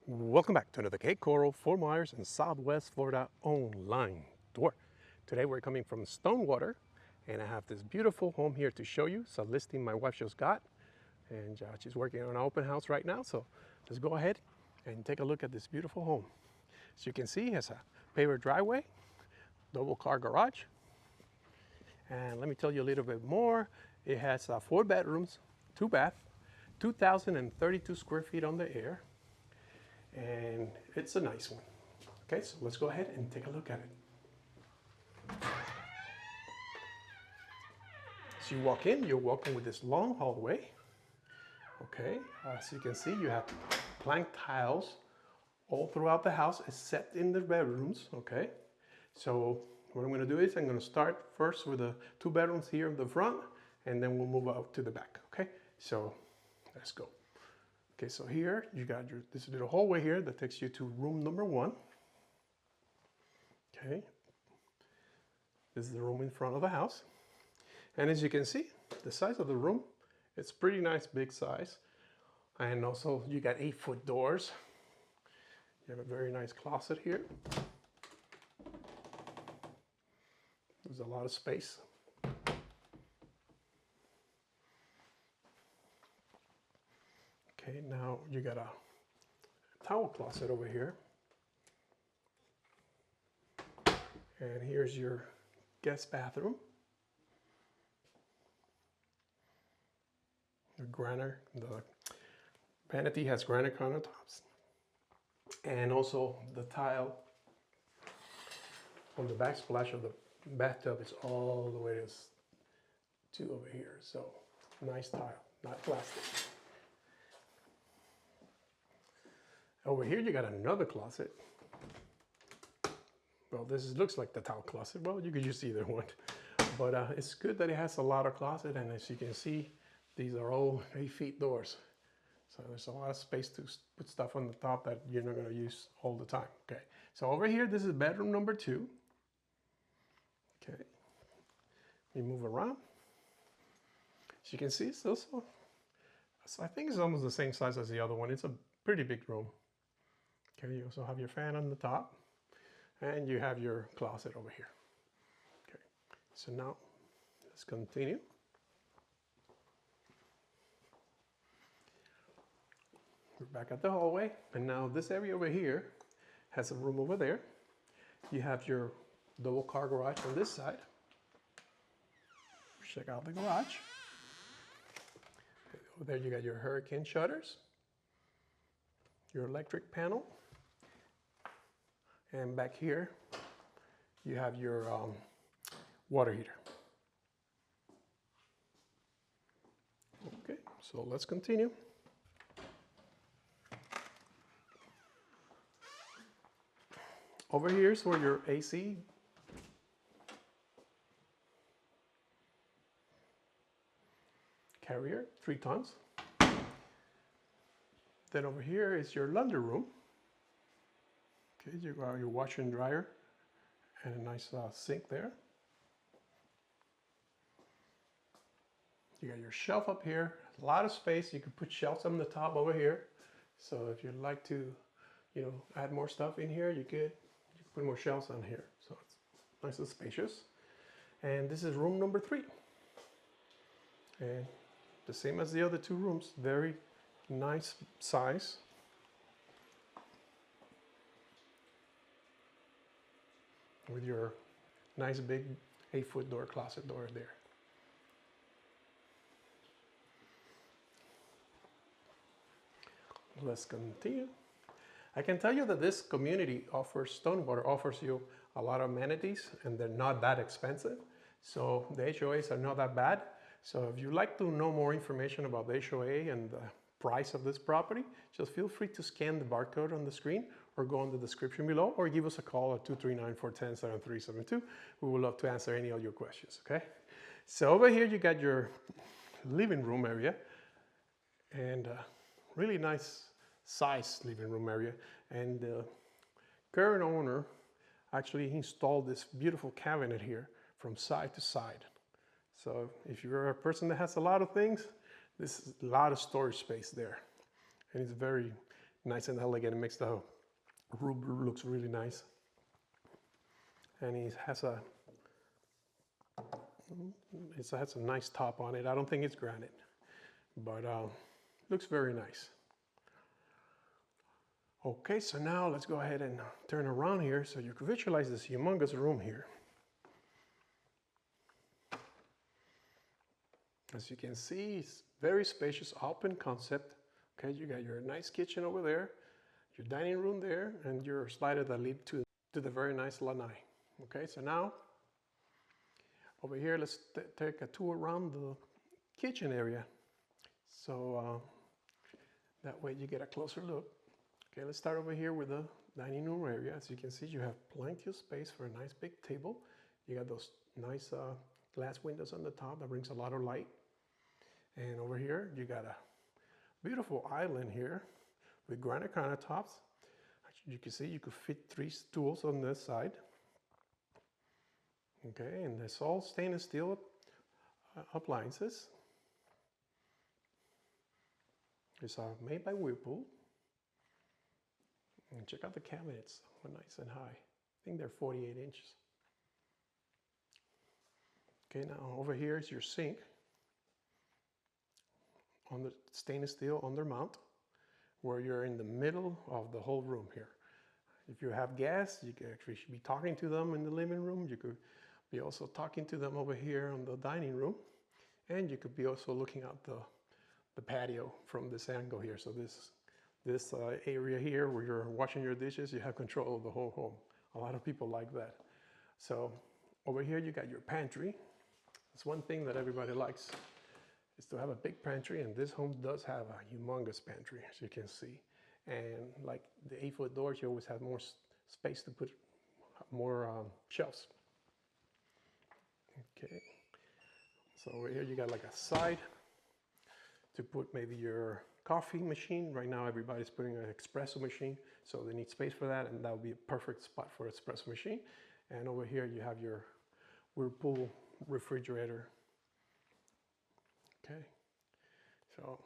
Welcome back to another Cape Coral, Fort Myers, and Southwest Florida online tour. Today we're coming from Stonewater, and I have this beautiful home here to show you. It's a listing my wife just got, and she's working on an open house right now. So let's go ahead and take a look at this beautiful home. As you can see, it has a paver driveway, double car garage, and let me tell you a little bit more. It has 4 bedrooms, 2 baths, 2,032 square feet on the air. And it's a nice one. Okay, so let's go ahead and take a look at it. As you walk in, you're walking with this long hallway. Okay, as you can see, you have plank tiles all throughout the house except in the bedrooms. Okay, so what I'm going to do is I'm going to start first with the 2 bedrooms here in the front, and then we'll move out to the back. Okay, so let's go. Okay, so here you got this little hallway here that takes you to room number 1. Okay, this is the room in front of the house. And as you can see, the size of the room, it's pretty nice, big size. And also you got 8-foot doors. You have a very nice closet here. There's a lot of space. Okay, now you got a towel closet over here. And here's your guest bathroom. The vanity has granite countertops. And also the tile on the backsplash of the bathtub is all the way to over here. So nice tile, not plastic. Over here you got another closet. Well, looks like the towel closet. Well, you could use either one. But it's good that it has a lot of closet, and as you can see, these are all 8-foot doors. So there's a lot of space to put stuff on the top that you're not going to use all the time. Okay, so over here, this is bedroom number 2. Okay, we move around. As you can see, it's also, I think it's almost the same size as the other one. It's a pretty big room. Okay, you also have your fan on the top, and you have your closet over here. Okay, so now let's continue. We're back at the hallway, and now this area over here has a room over there. You have your double car garage on this side. Check out the garage. Over there you got your hurricane shutters, your electric panel, and back here you have your water heater. Okay, so let's continue. Over here is where your AC carrier, 3 tons. Then over here is your laundry room. Okay, you got your washer and dryer and a nice sink there. You got your shelf up here, a lot of space. You could put shelves on the top over here. So if you'd like to, add more stuff in here, you could put more shelves on here. So it's nice and spacious. And this is room number 3. And the same as the other 2 rooms, very nice size. With your nice big 8-foot door, closet door there. Let's continue. I can tell you that this community Stonewater offers you a lot of amenities, and they're not that expensive. So the HOAs are not that bad. So if you'd like to know more information about the HOA and the price of this property, just feel free to scan the barcode on the screen or go in the description below, or give us a call at 239-410-7372. We would love to answer any of your questions, okay? So over here you got your living room area, and really nice size living room area. And the current owner actually installed this beautiful cabinet here from side to side. So if you're a person that has a lot of things, this is a lot of storage space there. And it's very nice and elegant. It makes the room looks really nice. And it has a nice top on it. I don't think it's granite, but looks very nice. Okay, so now let's go ahead and turn around here so you can visualize this humongous room here. As you can see, it's very spacious, open concept. Okay, you got your nice kitchen over there, your dining room there, and your slider that lead to the very nice lanai. Okay, so now over here, let's take a tour around the kitchen area. So that way you get a closer look. Okay, let's start over here with the dining room area. As you can see, you have plenty of space for a nice big table. You got those nice glass windows on the top that brings a lot of light. And over here, you got a beautiful island here with granite countertops. You can see you could fit 3 stools on this side. Okay, and it's all stainless steel appliances. It's made by Whirlpool. And check out the cabinets, they're nice and high. I think they're 48 inches. Okay, now over here is your sink on the stainless steel under mount, where you're in the middle of the whole room here. If you have guests, you can actually be talking to them in the living room. You could be also talking to them over here on the dining room, and you could be also looking at the patio from this angle here. So this area here where you're washing your dishes, you have control of the whole home. A lot of people like that. So over here you got your pantry. It's one thing that everybody likes, is to have a big pantry, and this home does have a humongous pantry, as you can see. And like the 8-foot doors, you always have more space to put more shelves. Okay, so over here you got like a side to put maybe your coffee machine. Right now everybody's putting an espresso machine, so they need space for that, and that would be a perfect spot for an espresso machine. And over here you have your Whirlpool refrigerator. Okay, so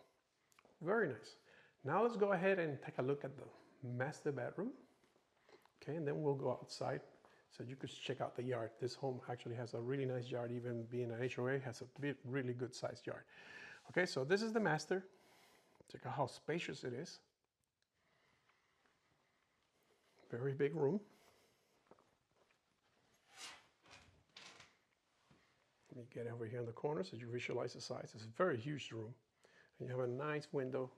very nice. Now let's go ahead and take a look at the master bedroom. Okay, and then we'll go outside so you could check out the yard. This home actually has a really nice yard. Even being an HOA, has a really good sized yard. Okay, so this is the master. Check out how spacious it is. Very big room. Let me get over here in the corner so you visualize the size. It's a very huge room. And you have a nice window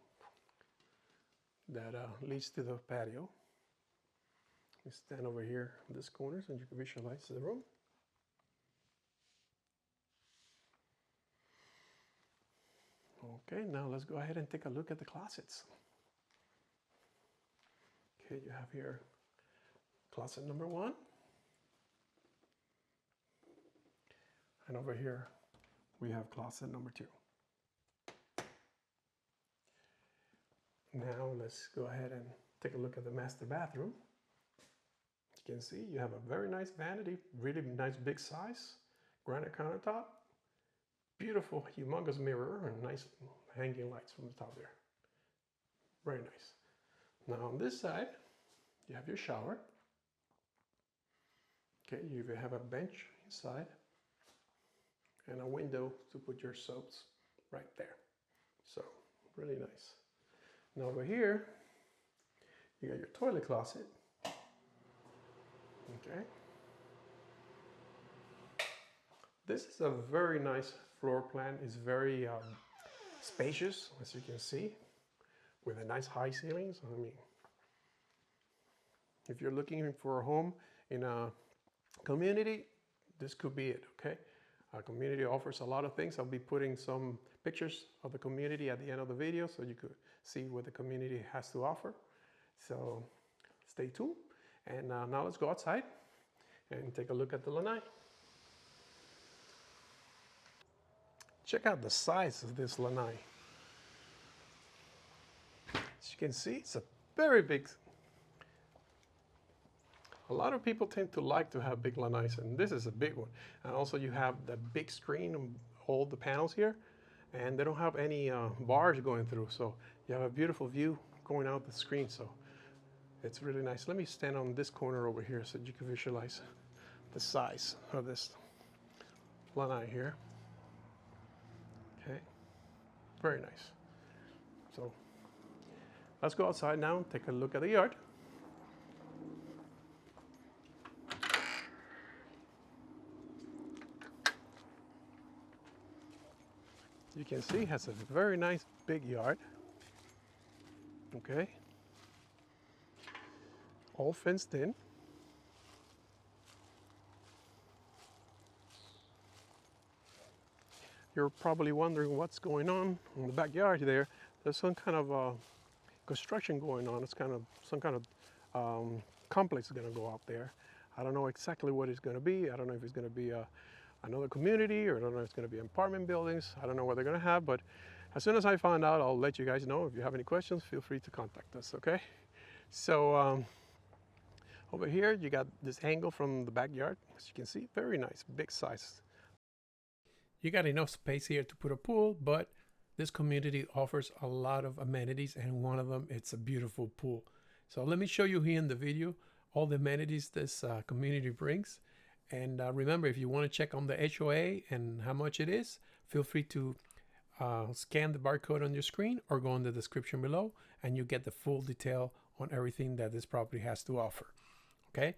that leads to the patio. You stand over here in this corner so you can visualize the room. Okay, now let's go ahead and take a look at the closets. Okay, you have here closet number 1. And over here, we have closet number 2. Now let's go ahead and take a look at the master bathroom. You can see you have a very nice vanity, really nice big size, granite countertop, beautiful humongous mirror, and nice hanging lights from the top there. Very nice. Now on this side, you have your shower. Okay, you have a bench inside and a window to put your soaps right there. So really nice. Now over here, you got your toilet closet. Okay. This is a very nice floor plan. It's very spacious, as you can see, with a nice high ceilings. I mean, if you're looking for a home in a community, this could be it, okay? Our community offers a lot of things. I'll be putting some pictures of the community at the end of the video so you could see what the community has to offer. So stay tuned. And now let's go outside and take a look at the lanai. Check out the size of this lanai. As you can see, it's a very big. A lot of people tend to like to have big lanais, and this is a big one. And also you have the big screen and all the panels here, and they don't have any bars going through, so you have a beautiful view going out the screen, so it's really nice. Let me stand on this corner over here so you can visualize the size of this lanai here. Okay, very nice. So let's go outside now and take a look at the yard. You can see it has a very nice big yard. Okay, all fenced in. You're probably wondering what's going on in the backyard there. There's some kind of construction going on. It's kind of some kind of complex is going to go out there. I don't know exactly what it's going to be. I don't know if it's going to be another community, or I don't know if it's going to be apartment buildings. I don't know what they're going to have, but as soon as I find out, I'll let you guys know. If you have any questions, feel free to contact us, okay? So over here, you got this angle from the backyard. As you can see, very nice, big size. You got enough space here to put a pool, but this community offers a lot of amenities, and one of them, it's a beautiful pool. So let me show you here in the video all the amenities this community brings. And remember, if you want to check on the HOA and how much it is, feel free to scan the barcode on your screen or go in the description below, and you get the full detail on everything that this property has to offer. Okay,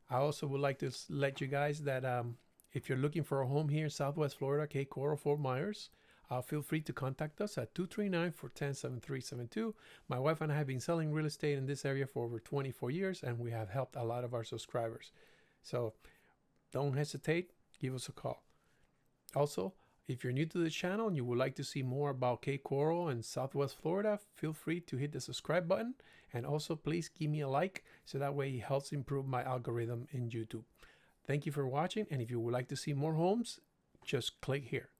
I also would like to let you guys that if you're looking for a home here in Southwest Florida, Cape Coral, Fort Myers, feel free to contact us at 239-410-7372. My wife and I have been selling real estate in this area for over 24 years, and we have helped a lot of our subscribers. So don't hesitate, give us a call. Also, if you're new to the channel and you would like to see more about Cape Coral and Southwest Florida, feel free to hit the subscribe button, and also please give me a like so that way it helps improve my algorithm in YouTube. Thank you for watching, and if you would like to see more homes, just click here.